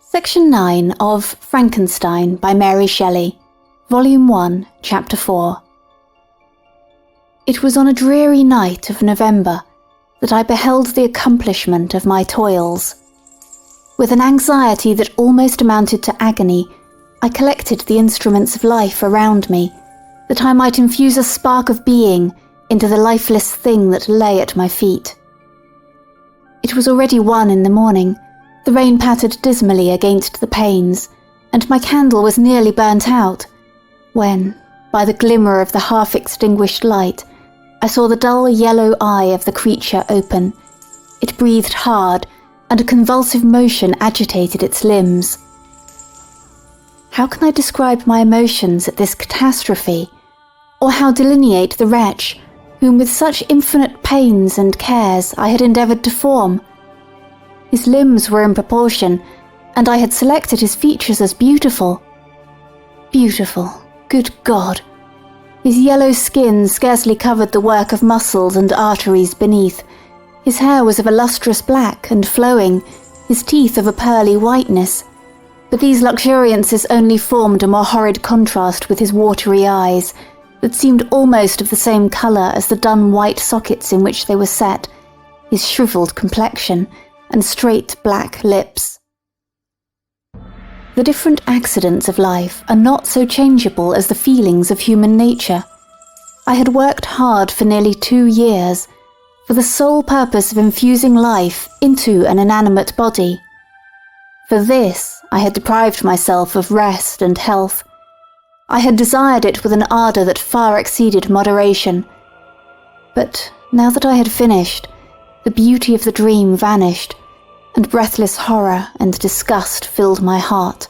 Section 9 of Frankenstein by Mary Shelley, Volume 1, Chapter 4. It was on a dreary night of November that I beheld the accomplishment of my toils. With an anxiety that almost amounted to agony, I collected the instruments of life around me, that I might infuse a spark of being into the lifeless thing that lay at my feet. It was already 1 in the morning. The rain pattered dismally against the panes, and my candle was nearly burnt out, when, by the glimmer of the half-extinguished light, I saw the dull yellow eye of the creature open. It breathed hard, and a convulsive motion agitated its limbs. How can I describe my emotions at this catastrophe, or how delineate the wretch, whom with such infinite pains and cares I had endeavoured to form? His limbs were in proportion, and I had selected his features as beautiful. Beautiful, good God! His yellow skin scarcely covered the work of muscles and arteries beneath. His hair was of a lustrous black and flowing, his teeth of a pearly whiteness. But these luxuriances only formed a more horrid contrast with his watery eyes, that seemed almost of the same colour as the dun white sockets in which they were set, his shrivelled complexion, and straight black lips. The different accidents of life are not so changeable as the feelings of human nature. I had worked hard for nearly 2 years, for the sole purpose of infusing life into an inanimate body. For this, I had deprived myself of rest and health. I had desired it with an ardour that far exceeded moderation. But now that I had finished, the beauty of the dream vanished, and breathless horror and disgust filled my heart.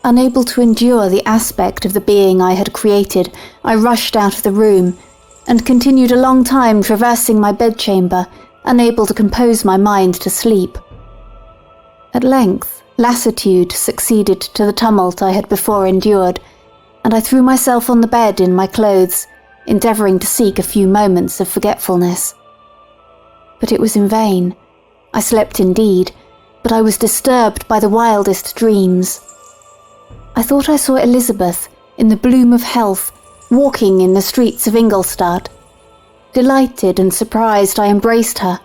Unable to endure the aspect of the being I had created, I rushed out of the room, and continued a long time traversing my bedchamber, unable to compose my mind to sleep. At length, lassitude succeeded to the tumult I had before endured, and I threw myself on the bed in my clothes, endeavouring to seek a few moments of forgetfulness. But it was in vain. I slept indeed, but I was disturbed by the wildest dreams. I thought I saw Elizabeth, in the bloom of health, walking in the streets of Ingolstadt. Delighted and surprised, I embraced her,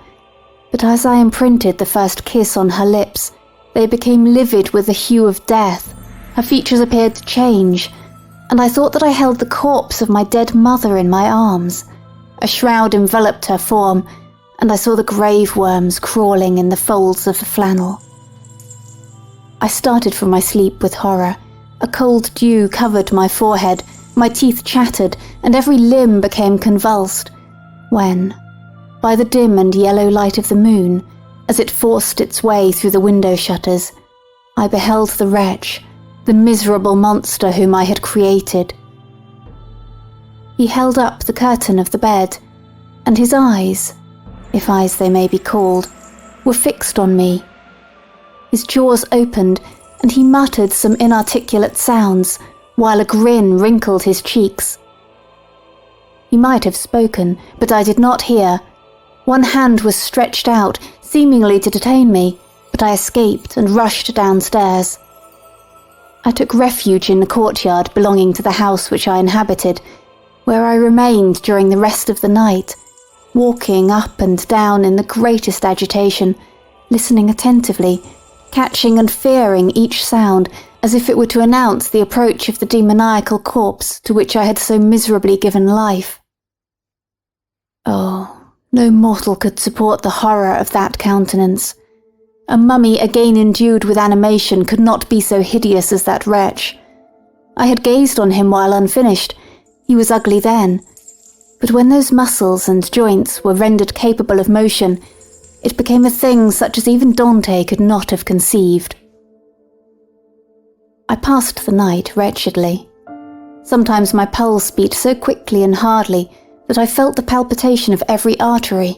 but as I imprinted the first kiss on her lips, they became livid with the hue of death. Her features appeared to change, and I thought that I held the corpse of my dead mother in my arms. A shroud enveloped her form, and I saw the grave worms crawling in the folds of the flannel. I started from my sleep with horror. A cold dew covered my forehead, my teeth chattered, and every limb became convulsed, when, by the dim and yellow light of the moon, as it forced its way through the window shutters, I beheld the wretch, the miserable monster whom I had created. He held up the curtain of the bed, and his eyes, if eyes they may be called, were fixed on me. His jaws opened, and he muttered some inarticulate sounds, while a grin wrinkled his cheeks. He might have spoken, but I did not hear. One hand was stretched out, seemingly to detain me, but I escaped and rushed downstairs. I took refuge in the courtyard belonging to the house which I inhabited, where I remained during the rest of the night, walking up and down in the greatest agitation, listening attentively, catching and fearing each sound as if it were to announce the approach of the demoniacal corpse to which I had so miserably given life. Oh, no mortal could support the horror of that countenance. A mummy again endued with animation could not be so hideous as that wretch. I had gazed on him while unfinished. He was ugly then. But when those muscles and joints were rendered capable of motion, it became a thing such as even Dante could not have conceived. I passed the night wretchedly. Sometimes my pulse beat so quickly and hardly that I felt the palpitation of every artery.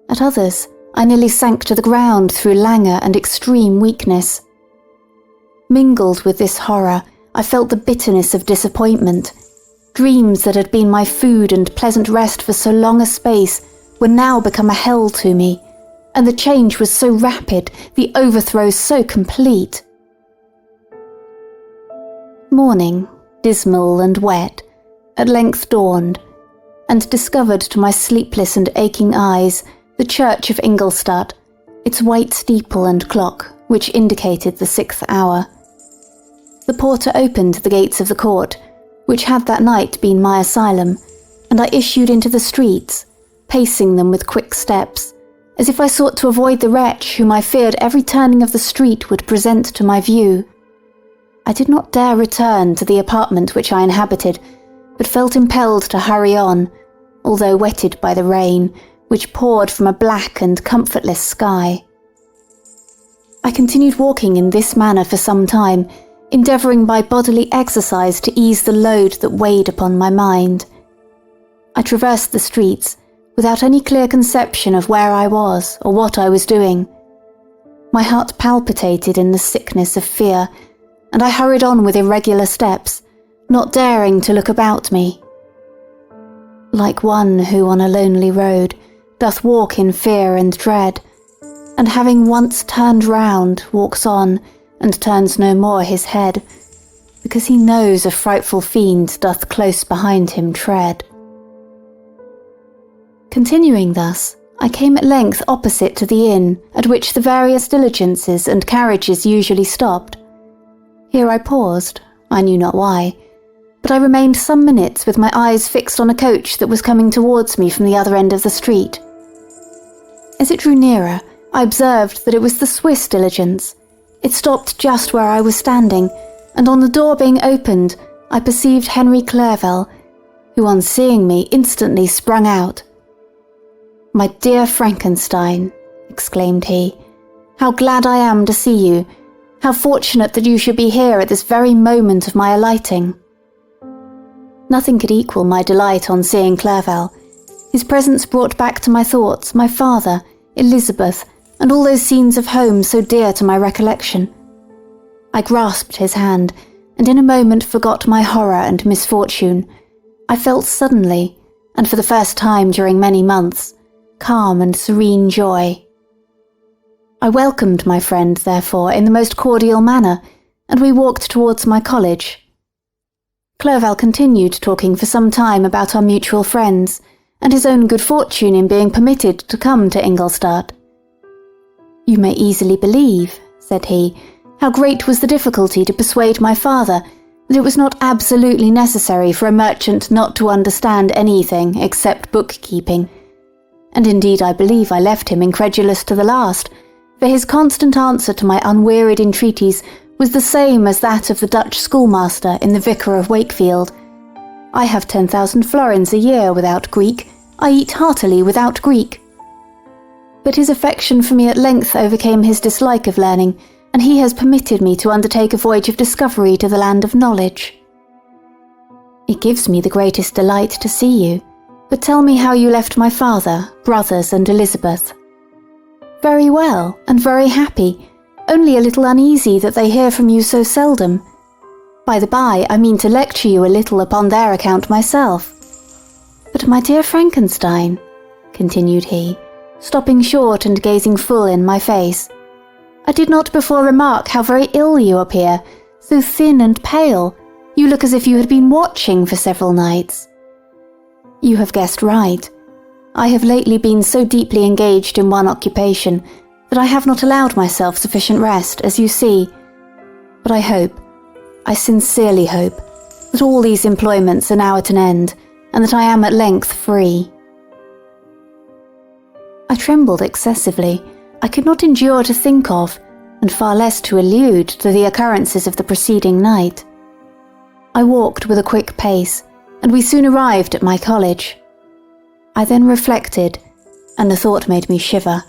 At others, I nearly sank to the ground through languor and extreme weakness. Mingled with this horror, I felt the bitterness of disappointment. Dreams that had been my food and pleasant rest for so long a space were now become a hell to me, and the change was so rapid, the overthrow so complete. Morning, dismal and wet, at length dawned, and discovered to my sleepless and aching eyes the church of Ingolstadt, its white steeple and clock, which indicated the 6th hour. The porter opened the gates of the court, which had that night been my asylum, and I issued into the streets, pacing them with quick steps, as if I sought to avoid the wretch whom I feared every turning of the street would present to my view. I did not dare return to the apartment which I inhabited, but felt impelled to hurry on, although wetted by the rain, which poured from a black and comfortless sky. I continued walking in this manner for some time, endeavouring by bodily exercise to ease the load that weighed upon my mind. I traversed the streets, without any clear conception of where I was or what I was doing. My heart palpitated in the sickness of fear, and I hurried on with irregular steps, not daring to look about me. Like one who on a lonely road doth walk in fear and dread, and having once turned round walks on and turns no more his head, because he knows a frightful fiend doth close behind him tread. Continuing thus, I came at length opposite to the inn at which the various diligences and carriages usually stopped. Here I paused, I knew not why, but I remained some minutes with my eyes fixed on a coach that was coming towards me from the other end of the street. As it drew nearer, I observed that it was the Swiss diligence. It stopped just where I was standing, and on the door being opened, I perceived Henry Clerval, who on seeing me instantly sprung out. "My dear Frankenstein," exclaimed he, "how glad I am to see you! How fortunate that you should be here at this very moment of my alighting!" Nothing could equal my delight on seeing Clerval. His presence brought back to my thoughts my father, Elizabeth, and all those scenes of home so dear to my recollection. I grasped his hand, and in a moment forgot my horror and misfortune. I felt suddenly, and for the first time during many months, calm and serene joy. I welcomed my friend, therefore, in the most cordial manner, and we walked towards my college. Clerval continued talking for some time about our mutual friends, and his own good fortune in being permitted to come to Ingolstadt. "You may easily believe," said he, "how great was the difficulty to persuade my father that it was not absolutely necessary for a merchant not to understand anything except bookkeeping. And indeed I believe I left him incredulous to the last, for his constant answer to my unwearied entreaties was the same as that of the Dutch schoolmaster in The Vicar of Wakefield. I have 10,000 florins a year without Greek. I eat heartily without Greek. But his affection for me at length overcame his dislike of learning, and he has permitted me to undertake a voyage of discovery to the land of knowledge. It gives me the greatest delight to see you, but tell me how you left my father, brothers, and Elizabeth." "Very well, and very happy, only a little uneasy that they hear from you so seldom. By the by, I mean to lecture you a little upon their account myself. But my dear Frankenstein," continued he, stopping short and gazing full in my face, "I did not before remark how very ill you appear, so thin and pale. You look as if you had been watching for several nights." "You have guessed right. I have lately been so deeply engaged in one occupation that I have not allowed myself sufficient rest, as you see. But I sincerely hope, that all these employments are now at an end, and that I am at length free." I trembled excessively. I could not endure to think of, and far less to allude to the occurrences of the preceding night. I walked with a quick pace, and we soon arrived at my college. I then reflected, and the thought made me shiver,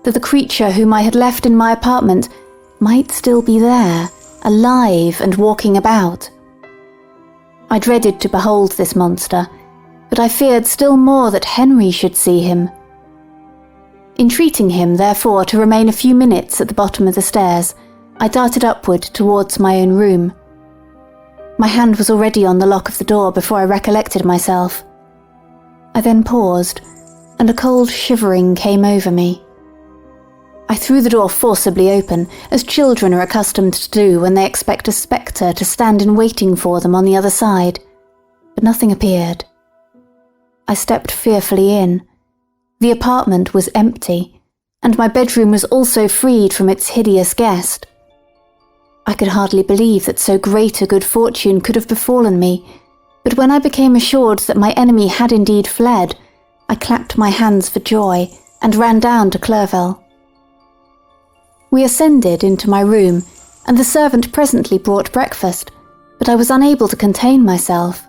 that the creature whom I had left in my apartment might still be there, alive and walking about. I dreaded to behold this monster, but I feared still more that Henry should see him. Entreating him, therefore, to remain a few minutes at the bottom of the stairs, I darted upward towards my own room. My hand was already on the lock of the door before I recollected myself. I then paused, and a cold shivering came over me. I threw the door forcibly open, as children are accustomed to do when they expect a spectre to stand in waiting for them on the other side, but nothing appeared. I stepped fearfully in. The apartment was empty, and my bedroom was also freed from its hideous guest. I could hardly believe that so great a good fortune could have befallen me, but when I became assured that my enemy had indeed fled, I clapped my hands for joy and ran down to Clerval. We ascended into my room, and the servant presently brought breakfast, but I was unable to contain myself.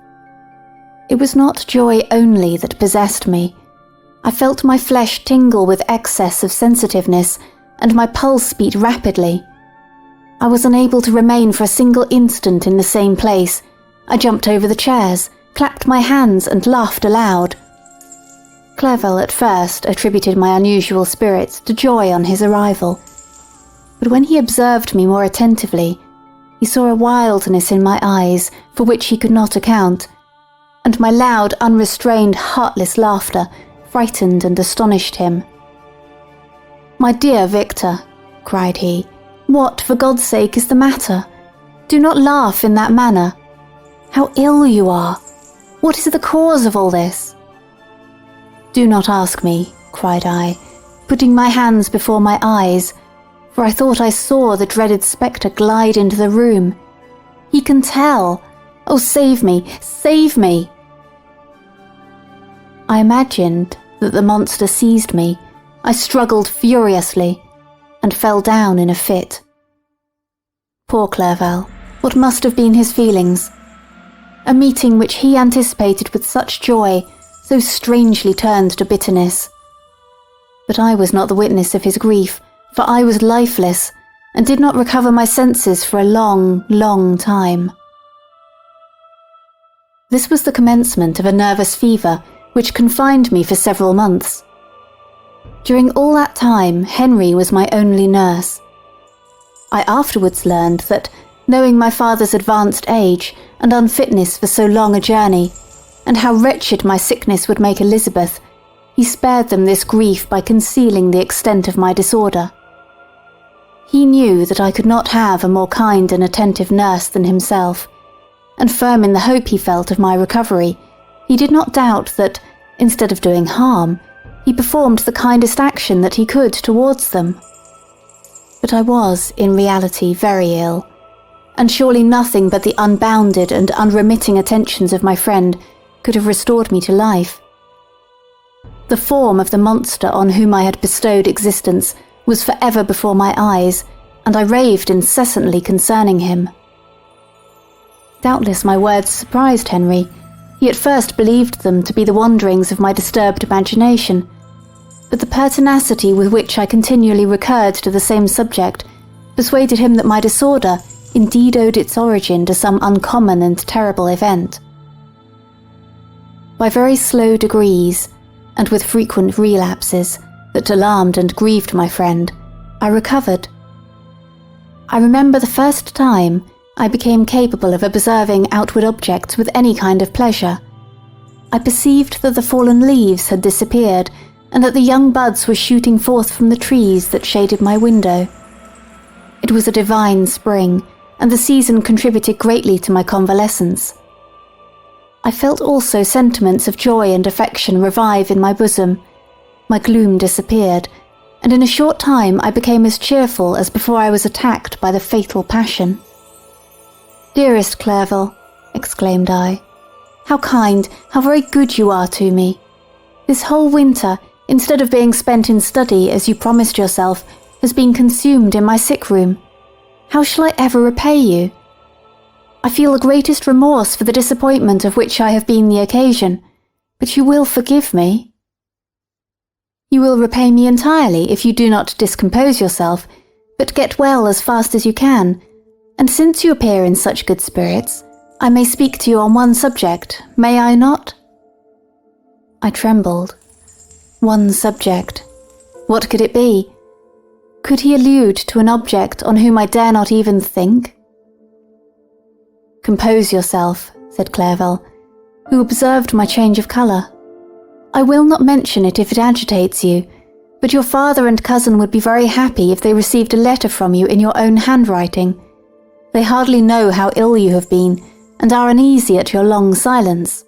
It was not joy only that possessed me. I felt my flesh tingle with excess of sensitiveness, and my pulse beat rapidly. I was unable to remain for a single instant in the same place. I jumped over the chairs, clapped my hands, and laughed aloud. Clerval at first attributed my unusual spirits to joy on his arrival, but when he observed me more attentively, he saw a wildness in my eyes for which he could not account, and my loud, unrestrained, heartless laughter frightened and astonished him. "My dear Victor," cried he, "what, for God's sake, is the matter? Do not laugh in that manner. How ill you are! What is the cause of all this?" "Do not ask me," cried I, putting my hands before my eyes, for I thought I saw the dreaded spectre glide into the room. "He can tell! Oh, save me! Save me!" I imagined that the monster seized me. I struggled furiously and fell down in a fit. Poor Clerval, what must have been his feelings? A meeting which he anticipated with such joy so strangely turned to bitterness. But I was not the witness of his grief, for I was lifeless and did not recover my senses for a long, long time. This was the commencement of a nervous fever which confined me for several months. During all that time, Henry was my only nurse. I afterwards learned that, knowing my father's advanced age and unfitness for so long a journey, and how wretched my sickness would make Elizabeth, he spared them this grief by concealing the extent of my disorder. He knew that I could not have a more kind and attentive nurse than himself, and firm in the hope he felt of my recovery, he did not doubt that, instead of doing harm, he performed the kindest action that he could towards them. But I was, in reality, very ill, and surely nothing but the unbounded and unremitting attentions of my friend could have restored me to life. The form of the monster on whom I had bestowed existence was forever before my eyes, and I raved incessantly concerning him. Doubtless my words surprised Henry. He at first believed them to be the wanderings of my disturbed imagination, but the pertinacity with which I continually recurred to the same subject persuaded him that my disorder indeed owed its origin to some uncommon and terrible event. By very slow degrees, and with frequent relapses that alarmed and grieved my friend, I recovered. I remember the first time I became capable of observing outward objects with any kind of pleasure. I perceived that the fallen leaves had disappeared, and that the young buds were shooting forth from the trees that shaded my window. It was a divine spring, and the season contributed greatly to my convalescence. I felt also sentiments of joy and affection revive in my bosom. My gloom disappeared, and in a short time I became as cheerful as before I was attacked by the fatal passion. "Dearest Clerval," exclaimed I, "how kind, how very good you are to me. This whole winter, instead of being spent in study as you promised yourself, has been consumed in my sick room. How shall I ever repay you? I feel the greatest remorse for the disappointment of which I have been the occasion, but you will forgive me. You will repay me entirely if you do not discompose yourself, but get well as fast as you can, and since you appear in such good spirits, I may speak to you on one subject, may I not?" I trembled. One subject. What could it be? Could he allude to an object on whom I dare not even think? "Compose yourself," said Clerval, who observed my change of colour. "I will not mention it if it agitates you, But your father and cousin would be very happy if they received a letter from you in your own handwriting. They hardly know how ill you have been, and are uneasy at your long silence."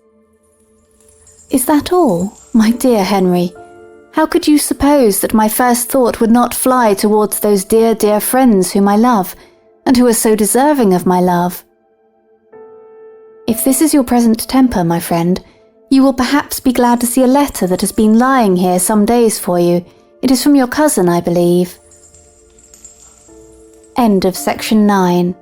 "Is that all, my dear Henry? How could you suppose that my first thought would not fly towards those dear, dear friends whom I love, and who are so deserving of my love? If this is your present temper, my friend, you will perhaps be glad to see a letter that has been lying here some days for you. It is from your cousin, I believe." End of section 9.